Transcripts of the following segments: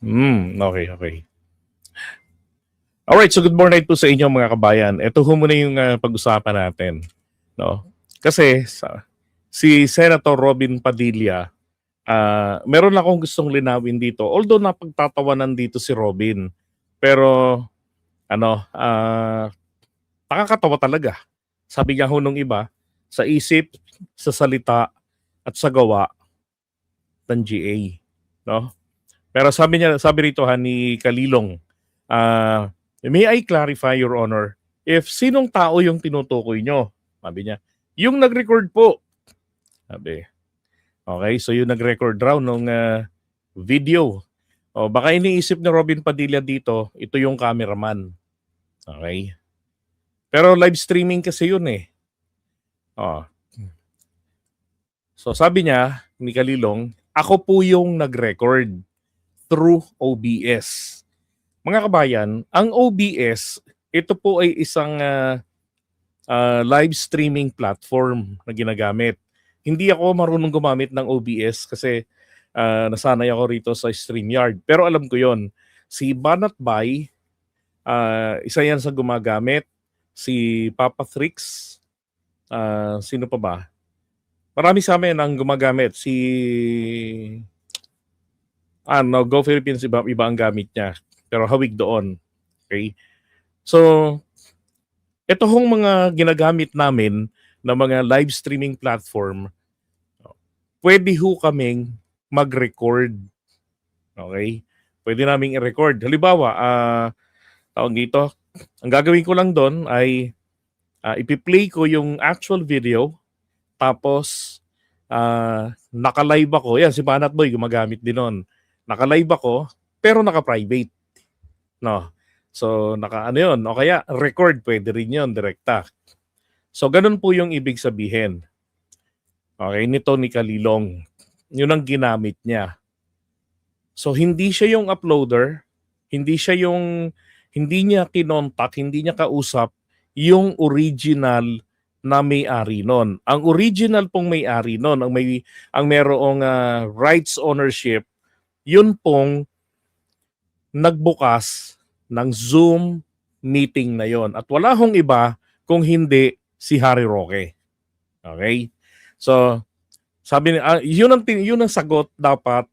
Okay, okay. Alright, so good morning po sa inyo mga kabayan. Ito ho muna yung pag-usapan natin. No? Kasi si Senator Robin Padilla, meron akong gustong linawin dito. Although napagtatawanan dito si Robin, pero nakakatawa talaga. Sabi nga ho nung iba, sa isip, sa salita, at sa gawa ng GA. No? Pero sabi rito ni Kalilong, may I clarify, Your Honor, if sinong tao yung tinutukoy nyo? Sabi niya, yung nag-record po. Sabi, okay, so yung nag-record raw nung video. O baka iniisip ni Robin Padilla dito, ito yung cameraman. Okay? Pero live streaming kasi yun eh. Oh. So sabi niya, ni Kalilong, ako po yung nag-record through OBS. Mga kabayan, ang OBS, ito po ay isang live streaming platform na ginagamit. Hindi ako marunong gumamit ng OBS kasi nasanay ako rito sa StreamYard. Pero alam ko yon. Si Banat Bay, isa yan sa gumagamit. Si Papa Trix, sino pa ba? Marami sa amin ang gumagamit. Si Go Philippines, iba ang gamit niya. Pero hawig doon. Okay? So, ito hong mga ginagamit namin na mga live streaming platform, pwede ho kaming mag-record. Okay? Pwede naming i-record. Halimbawa, tawag dito, ang gagawin ko lang doon ay ipi-play ko yung actual video, tapos naka-live ako. Yan, si Banat Boy gumagamit din nun. Naka-live ako, pero naka-private. No. So, naka-ano yun. O kaya, record, pwede rin yun, direkta. So, ganun po yung ibig sabihin. Okay, nito ni Kalilong. Yun ang ginamit niya. So, hindi siya yung uploader, hindi niya kinontak, hindi niya kausap yung original na may-ari nun. Ang original pong may-ari nun, ang merong rights ownership, yun pong nagbukas ng Zoom meeting na yon. At wala hong iba kung hindi si Harry Roque. Okay? So, sabi niya, yun ang sagot dapat,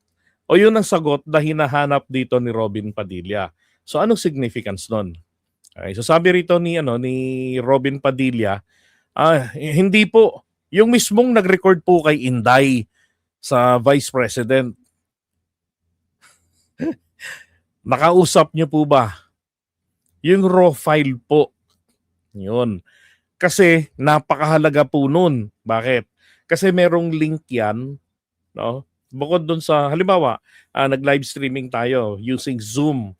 o yun ang sagot na hinahanap dito ni Robin Padilla. So, anong significance nun? Okay, so sabi rito ni Robin Padilla, hindi po. Yung mismong nag-record po kay Inday sa Vice President. Nakausap niyo po ba? Yung raw file po. Yun. Kasi napakahalaga po nun. Bakit? Kasi merong link yan, no? Bukod dun sa, halimbawa, nag-live streaming tayo using Zoom.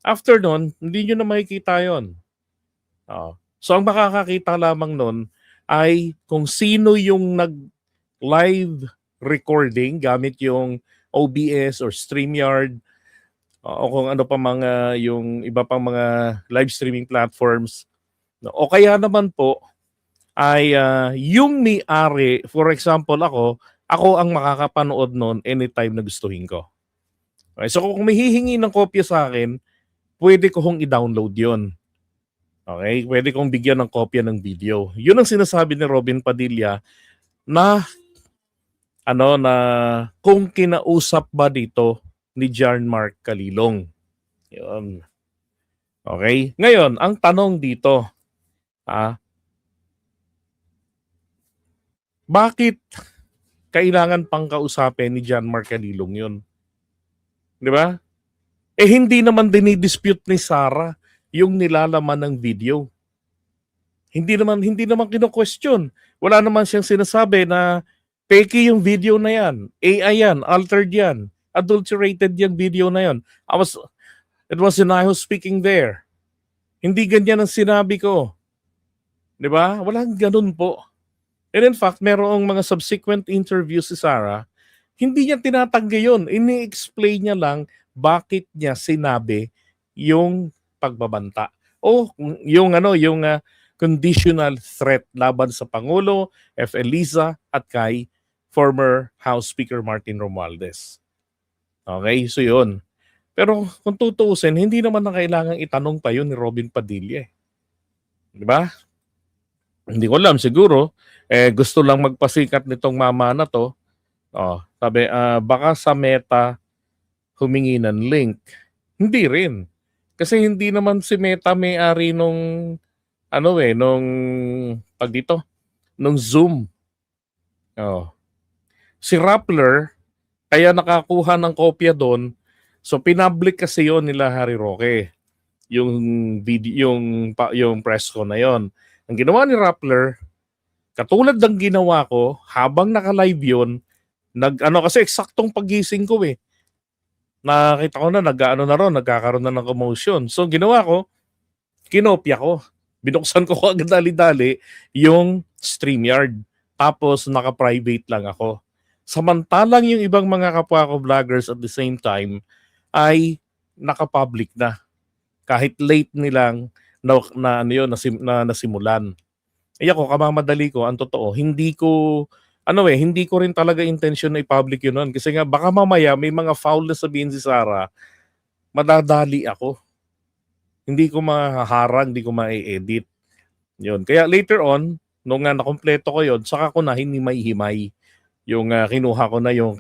After nun, hindi nyo na makikita yun. So ang makakakita lamang nun ay kung sino yung nag-live recording gamit yung OBS or StreamYard, o kung ano pa mga yung iba pang mga live streaming platforms. O kaya naman po ay yung may-ari, for example ako ang makakapanood noon anytime na gustuhin ko. Okay, so kung may hihingi ng kopya sa akin, pwede ko hong i-download yon. Okay, pwede kong bigyan ng kopya ng video. Yun ang sinasabi ni Robin Padilla na na kung kinausap ba dito ni John Mark Kalilong. Yun. Okay? Ngayon, ang tanong dito, bakit kailangan pang kausapin ni John Mark Kalilong yun? Di ba? Hindi naman dinidispute ni Sarah yung nilalaman ng video. Hindi naman kino-question. Wala naman siyang sinasabi na fake yung video na yan. AI yan, altered yan, adulterated yung video na yan. It was I who's speaking there. Hindi ganyan ang sinabi ko. Di ba? Walang ganun po. And in fact, merong mga subsequent interviews si Sarah, hindi niya tinatanggi yun. Ini-explain niya lang bakit niya sinabi yung pagbabanta. O yung conditional threat laban sa Pangulo, F. Eliza, at kay former House Speaker Martin Romualdez. Okay, so yun. Pero kung tutuusin, hindi naman na kailangang itanong pa yun ni Robin Padilla, eh. 'Di ba? Hindi ko alam, siguro, gusto lang magpasikat nitong mama na 'to. Oh, sabi, baka sa Meta humingi ng link. Hindi rin. Kasi hindi naman si Meta may-ari nung ano, nung tawag dito, nung Zoom. Oh. Si Rappler, kaya nakakuha ng kopya doon, so pinablik kasi yon nila Harry Roque, yung video, yung press ko na yon. Ang ginawa ni Rappler, katulad ng ginawa ko, habang naka-live yun, kasi eksaktong pagising ko eh. Nakita ko na nagkakaroon na ng commotion. So ginawa ko, kinopya ko. Binuksan ko agad dali-dali yung StreamYard. Tapos naka-private lang ako. Samantalang yung ibang mga kapwa ko vloggers at the same time ay naka-public na. Kahit late nilang nasimulan. Ako, kamamadali ko, ang totoo, hindi ko rin talaga intention na i-public yun nun. Kasi nga, baka mamaya may mga foul na sabihin si Sarah, madadali ako. Hindi ko mahaharang, hindi ko ma-edit. Yun. Kaya later on, nung nakompleto ko yun, saka ko na hinimay-himay. Yung kinuha ko na yung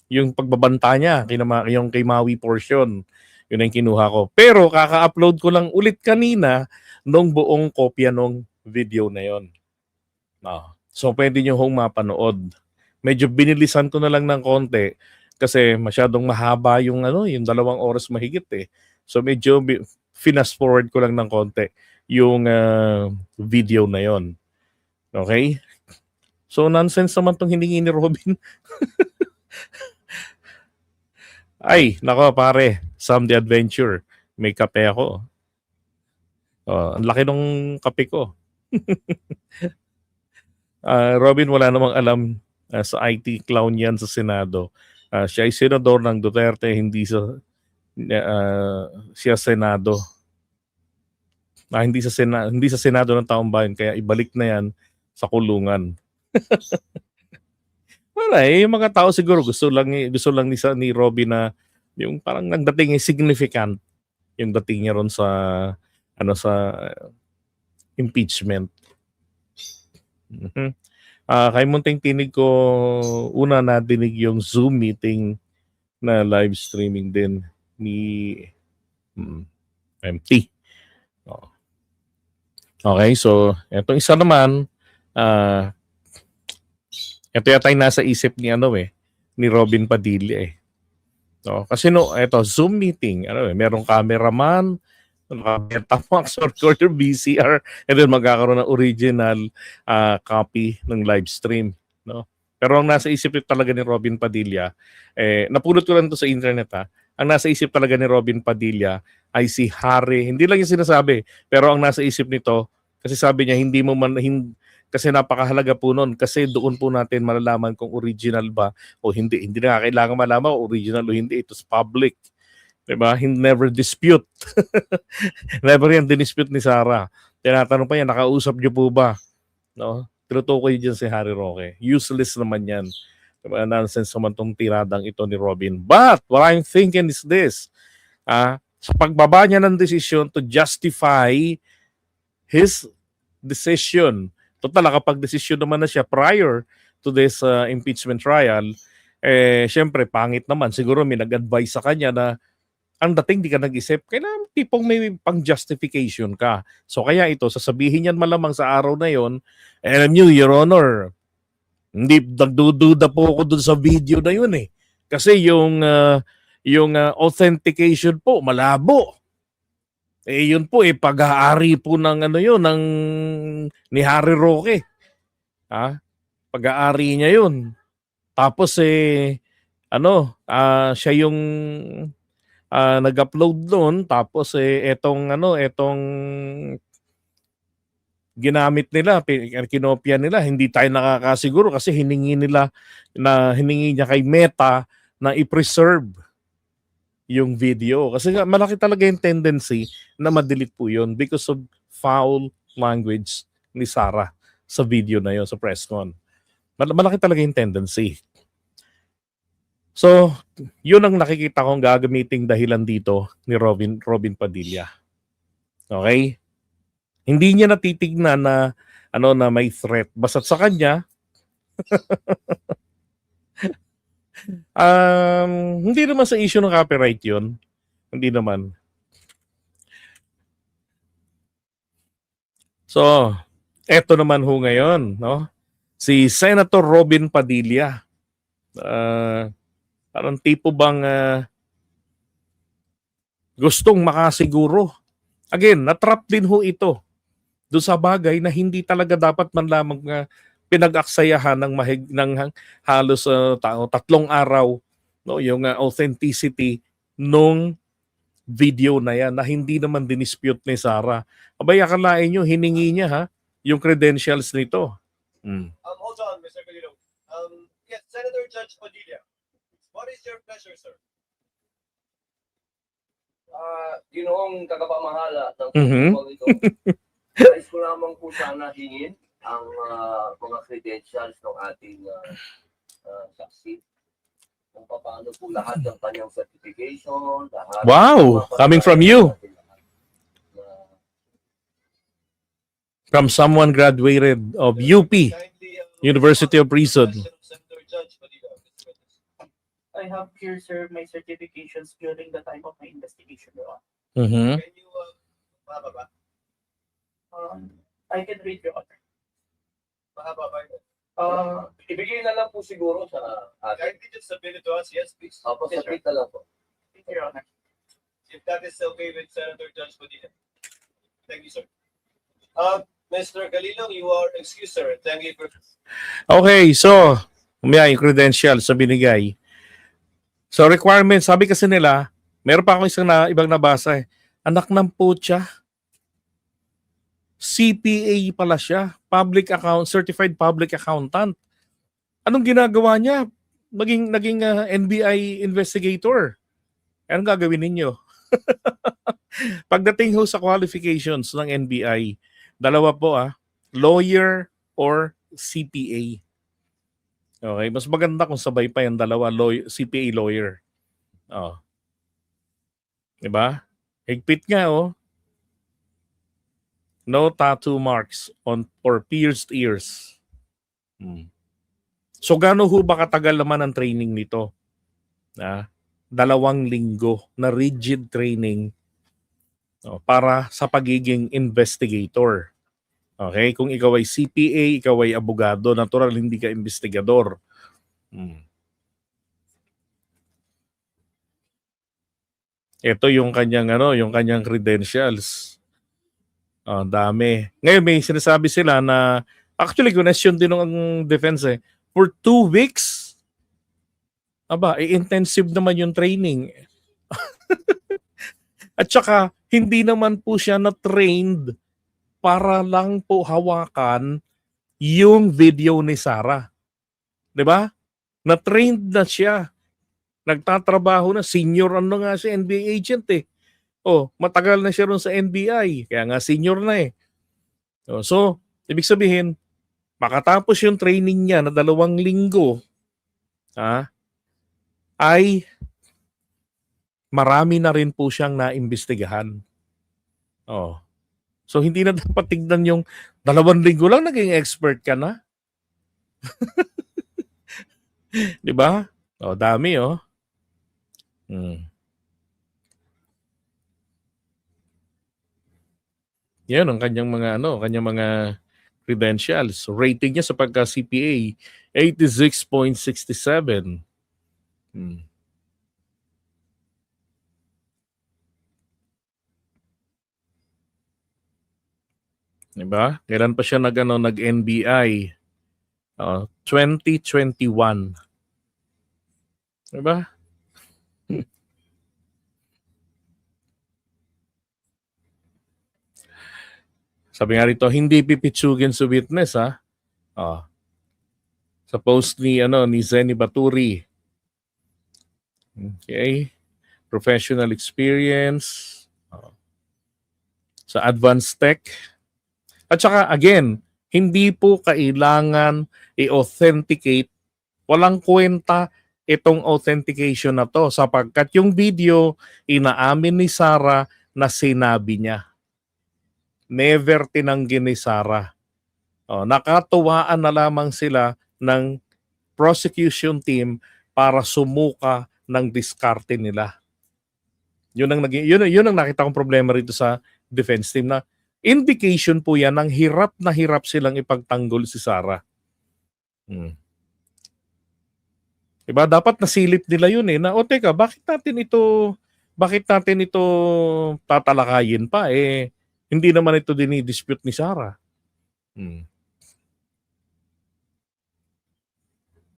yung pagbabanta niya, yung kay Maui portion. Yun ang kinuha ko. Pero kaka-upload ko lang ulit kanina nung buong kopya nung video na yon. So pwede nyo hong mapanood. Medyo binilisan ko na lang ng konti kasi masyadong mahaba yung yung 2 oras mahigit eh. So medyo fast forward ko lang ng konti yung video na yon. Okay? So nonsense naman tong hiningi ni Robin. Ay, nako pare, Sam the Adventure. May kape ako. Ang laki nung kape ko. Robin, wala namang alam sa IT clown yan sa Senado. Siya ay senador ng Duterte, hindi siya Senado. Hindi sa Senado ng Taong Bayan, kaya ibalik na yan sa kulungan. Wala yung mga tao siguro gusto lang ni Robin na yung parang nagdating significant yung dating niya ron sa sa impeachment. Kay munting tinig ko, una nadinig yung Zoom meeting na live streaming din ni MT. Okay, so etong isa naman, ito yata yung nasa isip ni ni Robin Padilla eh. Kasi eto Zoom meeting, merong cameraman, Betamax or VCR, and then magkakaroon ng original copy ng live stream, no? Pero ang nasa isip talaga ni Robin Padilla, napulot ko lang to sa internet ang nasa isip talaga ni Robin Padilla ay si Harry, hindi lang yung sinasabi, pero ang nasa isip nito, kasi sabi niya kasi napakahalaga po nun, kasi doon po natin malalaman kung original ba o hindi. Hindi na kailangan malaman kung original o hindi. Ito's public. Diba? Never dispute. Never yan dinispute ni Sarah. Tinatanong pa yan, nakausap niyo po ba? No? Tinutukoy dyan si Harry Roque. Useless naman yan. Diba? Nonsense naman tong tiradang ito ni Robin. But what I'm thinking is this. Sa pagbaba niya ng desisyon to justify his decision, total kapag desisyon naman na siya prior to this impeachment trial, syempre pangit naman. Siguro may nag-advise sa kanya na ang dating di ka nag-isip, kailangan tipong may pang-justification ka. So kaya ito, sasabihin yan malamang sa araw na yon, alam nyo, Your Honor, hindi nagdududa po ako dun sa video na yun eh. Kasi yung authentication po, malabo. Yun po pag-aari po ng ng ni Harry Roque. Pag-aari niya yun. Tapos siya yung nag-upload doon, tapos etong ginamit nila, kinopya nila, hindi tayo nakakasiguro kasi hiningi niya kay Meta na i-preserve yung video. Kasi malaki talaga yung tendency na ma-delete po yun because of foul language ni Sarah sa video na yun, sa press con. Malaki talaga yung tendency. So, yun ang nakikita kong gagamiting dahilan dito ni Robin Padilla. Okay? Hindi niya natitignan na na may threat. Basta sa kanya, hindi naman sa issue ng copyright yun. Hindi naman. So, eto naman ho ngayon, no? Si Senator Robin Padilla. Parang tipo bang gustong makasiguro. Again, natrap din ho ito doon sa bagay na hindi talaga dapat man lamang pinag-aksayahan ng halos 3 araw, no, yung authenticity nung video na yan na hindi naman dinispute ni Sarah. Abay, akalain nyo, hiningi niya yung credentials nito. Hold on, Mr. Calino. Yes, Senator Judge Padilla. What is your pleasure, sir? Ginoong tagapamahala ng Mhm. festival ito, nais ko lamang po sana hingin ang mga credentials ng ating saksi. Kung paano po lahat ng kanyang certification, lahat. Wow, coming from you. From someone graduated of UP, Kindly, University of Reason. question of Senator Judge Padilla. Mr. Witness. I have here, sir, my certifications during the time of my investigation. Your Honor. Mhm. Can you, mahaba ba? I can read, Your Honor. Mahaba ba yun? Ibigay na lang po siguro sa atin. Kindly just submit it to us. Yes, please. Pasapit na lang po. Thank you, Your Honor. If that is okay with Senator Judge Padilla. Thank you, sir. Mr. Calino, you are excused, sir. Thank you for... Okay, so, may yung credentials sa binigay. So, requirements, sabi kasi nila, meron pa akong ibang nabasa eh. Anak ng putya. CPA pala siya. Certified Public Accountant. Anong ginagawa niya? Naging NBI investigator. Anong gagawin ninyo? Pagdating ho sa qualifications ng NBI, dalawa po lawyer or CPA. Okay, mas maganda kung sabay pa yung dalawa, CPA lawyer. Oh. 'Di ba? Higpit nga No tattoo marks on or pierced ears. So gaano ho ba katagal naman ang training nito? 2 linggo na rigid training para sa pagiging investigator. Okay? Kung ikaw ay CPA, ikaw ay abogado, natural hindi ka investigador. Ito yung kanyang credentials. Dami. Ngayon may sinasabi sila na actually question din ng defense for 2 weeks. Intensive naman yung training. At saka hindi naman po siya na-trained para lang po hawakan yung video ni Sarah. 'Di ba? Na-trained na siya. Nagtatrabaho na, senior nga si NBI agent eh. Matagal na siya ron sa NBI, kaya nga senior na eh. So, ibig sabihin, makatapos yung training niya na 2 linggo, ay marami na rin po siyang naimbestigahan. So, hindi na dapat tignan yung 2 linggo lang naging expert ka na. Di ba? Dami Yan ang kanyang mga credentials. Rating niya sa pagka-CPA, 86.67. Diba? Kailan pa siya nag-NBI? 2021. Diba? Sabi nga rito, hindi pipitsugin sa witness sa post ni Zenny Baturi. Okay. Professional experience. Sa advanced tech. At saka again, hindi po kailangan i-authenticate. Walang kwenta itong authentication na to sapagkat yung video inaamin ni Sarah na sinabi niya. Never tinanggi ni Sarah. Nakatuwaan na lamang sila ng prosecution team para sumuka ng diskarte nila. Yun ang nakita kong problema rito sa defense team na indication po yan ng hirap na hirap silang ipagtanggol si Sarah. Diba? Dapat nasilip nila yun na teka, bakit natin ito tatalakayin pa hindi naman ito dinidispute ni Sarah.